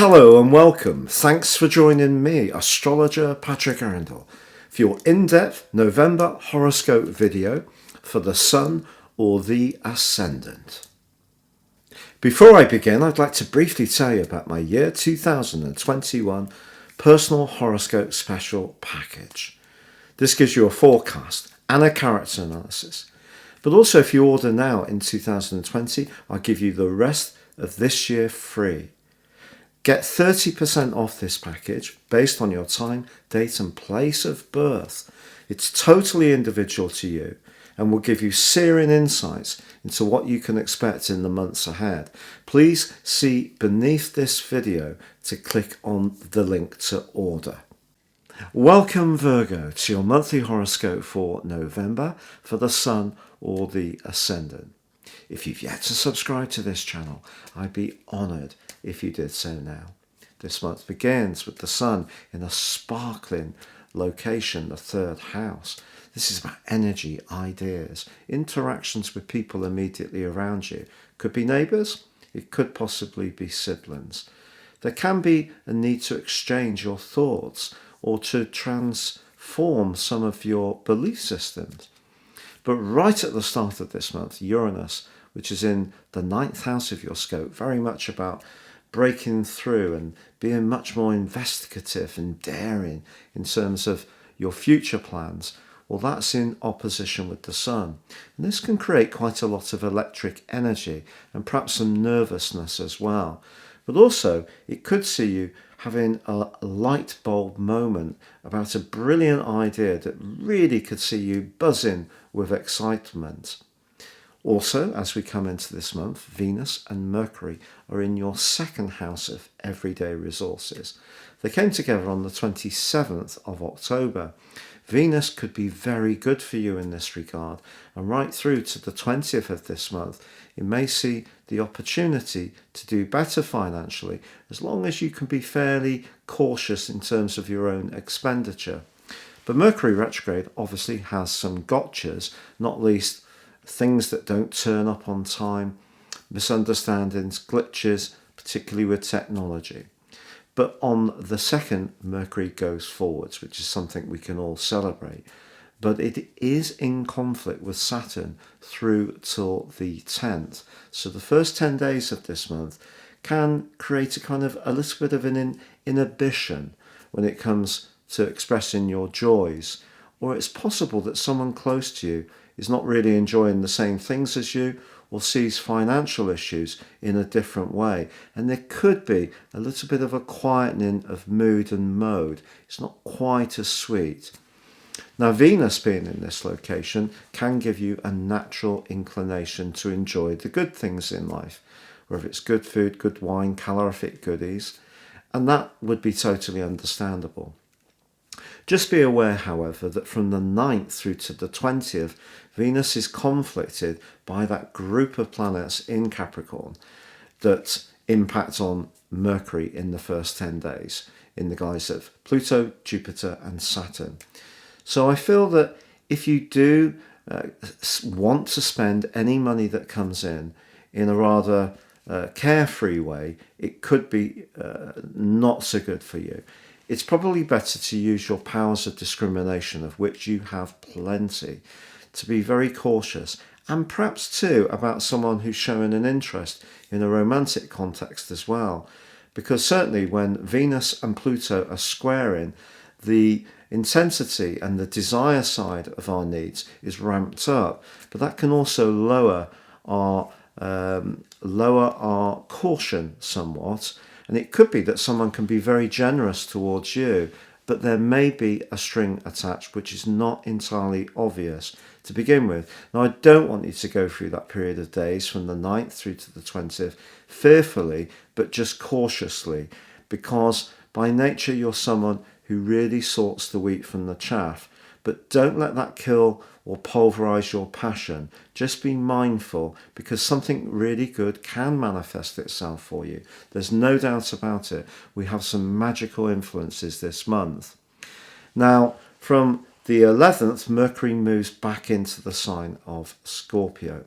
Hello and welcome. Thanks for joining me, astrologer Patrick Arundell, for your in-depth November horoscope video for the Sun or the Ascendant. Before I begin, I'd like to briefly tell you about my year 2021 personal horoscope special package. This gives you a forecast and a character analysis. But also, if you order now in 2020, I'll give you the rest of this year free. Get 30% off this package based on your time, date and place of birth. It's totally individual to you and will give you searing insights into what you can expect in the months ahead. Please see beneath this video to click on the link to order. Welcome Virgo to your monthly horoscope for November for the Sun or the Ascendant. If you've yet to subscribe to this channel, I'd be honoured if you did so now. This month begins with the Sun in a sparkling location, the third house. This is about energy, ideas, interactions with people immediately around you. Could be neighbours, it could possibly be siblings. There can be a need to exchange your thoughts or to transform some of your belief systems. But right at the start of this month, Uranus, which is in the 9th house of your scope, very much about breaking through and being much more investigative and daring in terms of your future plans. Well, that's in opposition with the Sun. And this can create quite a lot of electric energy and perhaps some nervousness as well. But also, it could see you having a light bulb moment about a brilliant idea that really could see you buzzing with excitement. Also, as we come into this month, Venus and Mercury are in your second house of everyday resources. They came together on the 27th of October. Venus could be very good for you in this regard, and right through to the 20th of this month, it may see the opportunity to do better financially, as long as you can be fairly cautious in terms of your own expenditure. But Mercury retrograde obviously has some gotchas, not least things that don't turn up on time, misunderstandings, glitches, particularly with technology. But on the 2nd, Mercury goes forwards, which is something we can all celebrate. But it is in conflict with Saturn through till the 10th. So the first 10 days of this month can create a kind of a little bit of an inhibition when it comes to expressing your joys. Or it's possible that someone close to you is not really enjoying the same things as you, or sees financial issues in a different way. And there could be a little bit of a quietening of mood and mode. It's not quite as sweet. Now, Venus being in this location can give you a natural inclination to enjoy the good things in life, whether it's good food, good wine, calorific goodies, and that would be totally understandable. Just be aware, however, that from the 9th through to the 20th, Venus is conflicted by that group of planets in Capricorn that impact on Mercury in the first 10 days in the guise of Pluto, Jupiter and Saturn. So I feel that if you do want to spend any money that comes in a rather carefree way, it could be not so good for you. It's probably better to use your powers of discrimination, of which you have plenty, to be very cautious, and perhaps too about someone who's showing an interest in a romantic context as well. Because certainly when Venus and Pluto are squaring, the intensity and the desire side of our needs is ramped up, but that can also lower our caution somewhat. And it could be that someone can be very generous towards you, but there may be a string attached which is not entirely obvious to begin with. Now, I don't want you to go through that period of days from the 9th through to the 20th fearfully, but just cautiously, because by nature you're someone who really sorts the wheat from the chaff. But don't let that kill or pulverize your passion. Just be mindful, because something really good can manifest itself for you. There's no doubt about it. We have some magical influences this month. Now, from the 11th, Mercury moves back into the sign of Scorpio.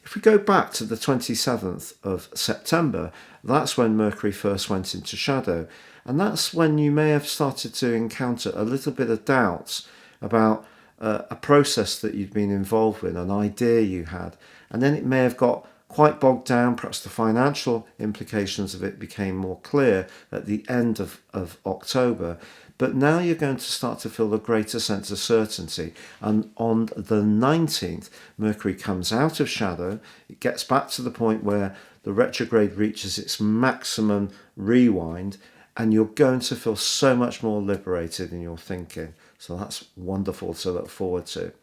If we go back to the 27th of September, that's when Mercury first went into shadow. And that's when you may have started to encounter a little bit of doubts about a process that you'd been involved with, an idea you had. And then it may have got quite bogged down. Perhaps the financial implications of it became more clear at the end of October. But now you're going to start to feel a greater sense of certainty. And on the 19th, Mercury comes out of shadow. It gets back to the point where the retrograde reaches its maximum rewind, and you're going to feel so much more liberated in your thinking. So that's wonderful to look forward to.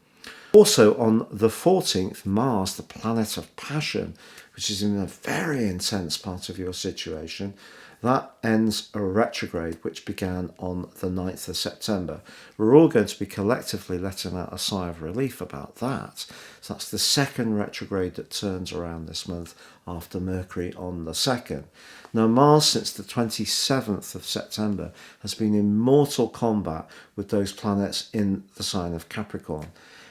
Also on the 14th, Mars, the planet of passion, which is in a very intense part of your situation, that ends a retrograde which began on the 9th of September. We're all going to be collectively letting out a sigh of relief about that. So that's the second retrograde that turns around this month after Mercury on the 2nd. Now Mars, since the 27th of September, has been in mortal combat with those planets in the sign of Capricorn.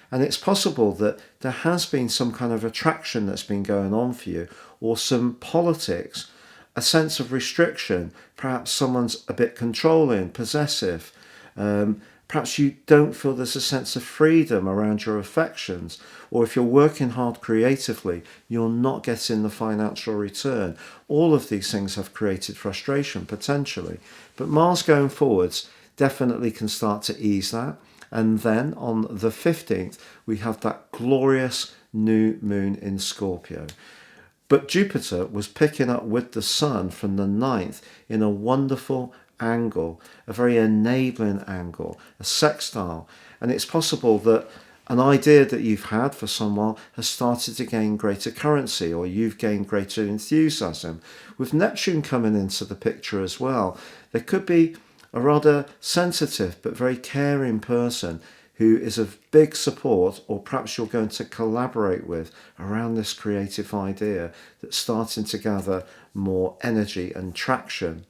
And it's possible that there has been some kind of attraction that's been going on for you, or some politics, a sense of restriction. Perhaps someone's a bit controlling, possessive. Perhaps you don't feel there's a sense of freedom around your affections. Or if you're working hard creatively, you're not getting the financial return. All of these things have created frustration, potentially. But Mars going forwards definitely can start to ease that. And then on the 15th, we have that glorious new moon in Scorpio. But Jupiter was picking up with the Sun from the 9th in a wonderful angle, a very enabling angle, a sextile. And it's possible that an idea that you've had for some while has started to gain greater currency, or you've gained greater enthusiasm. With Neptune coming into the picture as well, there could be a rather sensitive but very caring person who is of big support, or perhaps you're going to collaborate with around this creative idea that's starting to gather more energy and traction.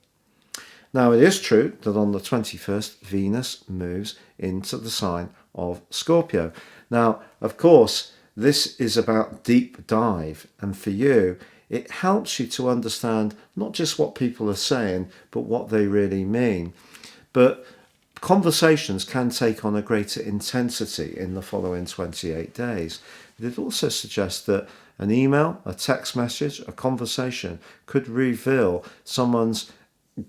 Now, it is true that on the 21st, Venus moves into the sign of Scorpio. Now, of course, this is about deep dive, and for you, it helps you to understand not just what people are saying, but what they really mean. But conversations can take on a greater intensity in the following 28 days. It also suggests that an email, a text message, a conversation could reveal someone's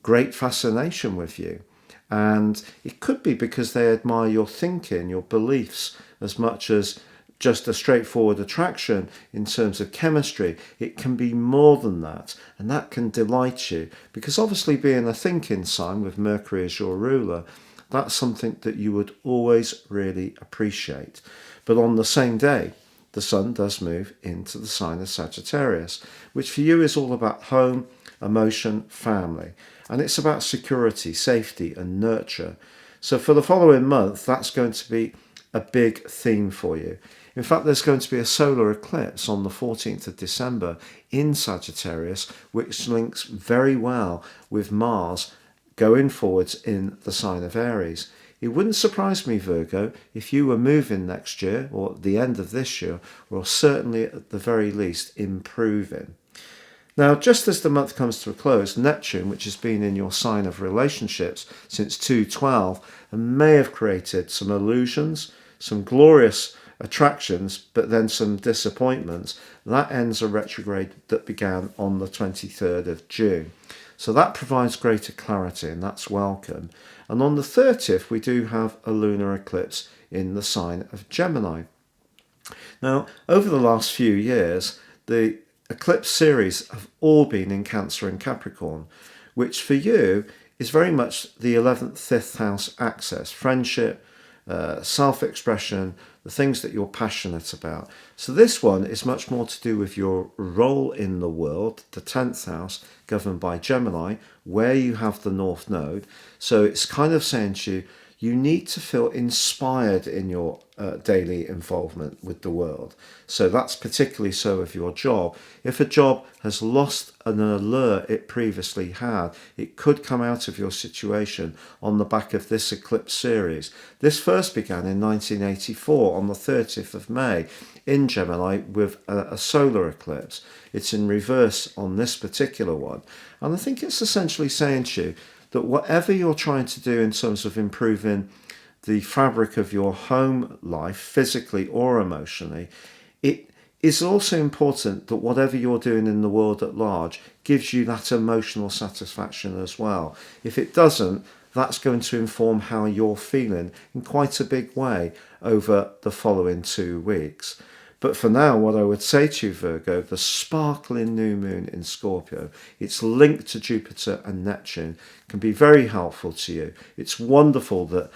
great fascination with you. And it could be because they admire your thinking, your beliefs, as much as just a straightforward attraction in terms of chemistry. It can be more than that, and that can delight you, because obviously being a thinking sign with Mercury as your ruler, that's something that you would always really appreciate. But on the same day, the Sun does move into the sign of Sagittarius, which for you is all about home, emotion, family. And it's about security, safety, and nurture. So for the following month, that's going to be a big theme for you. In fact, there's going to be a solar eclipse on the 14th of December in Sagittarius, which links very well with Mars going forwards in the sign of Aries. It wouldn't surprise me, Virgo, if you were moving next year, or at the end of this year, or certainly at the very least improving. Now, just as the month comes to a close, Neptune, which has been in your sign of relationships since 2/12, and may have created some illusions, some glorious attractions, but then some disappointments, that ends a retrograde that began on the 23rd of June. So that provides greater clarity, and that's welcome. And on the 30th, we do have a lunar eclipse in the sign of Gemini. Now, over the last few years, the eclipse series have all been in Cancer and Capricorn, which for you is very much the 11th, 5th house axis, friendship, self-expression, the things that you're passionate about. So this one is much more to do with your role in the world, the 10th house, governed by Gemini, where you have the North Node. So it's kind of saying to you, you need to feel inspired in your daily involvement with the world. So that's particularly so of your job. If a job has lost an allure it previously had, it could come out of your situation on the back of this eclipse series. This first began in 1984 on the 30th of May in Gemini with a solar eclipse. It's in reverse on this particular one. And I think it's essentially saying to you that whatever you're trying to do in terms of improving the fabric of your home life, physically or emotionally, it is also important that whatever you're doing in the world at large gives you that emotional satisfaction as well. If it doesn't, that's going to inform how you're feeling in quite a big way over the following 2 weeks. But for now, what I would say to you, Virgo, the sparkling new moon in Scorpio, it's linked to Jupiter and Neptune, can be very helpful to you. It's wonderful that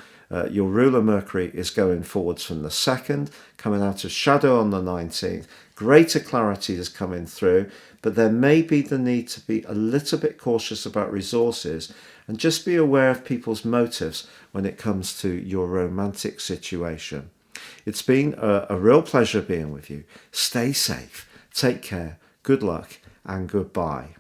your ruler Mercury is going forwards from the 2nd, coming out of shadow on the 19th. Greater clarity is coming through, but there may be the need to be a little bit cautious about resources and just be aware of people's motives when it comes to your romantic situation. It's been a real pleasure being with you. Stay safe, take care, good luck, and goodbye.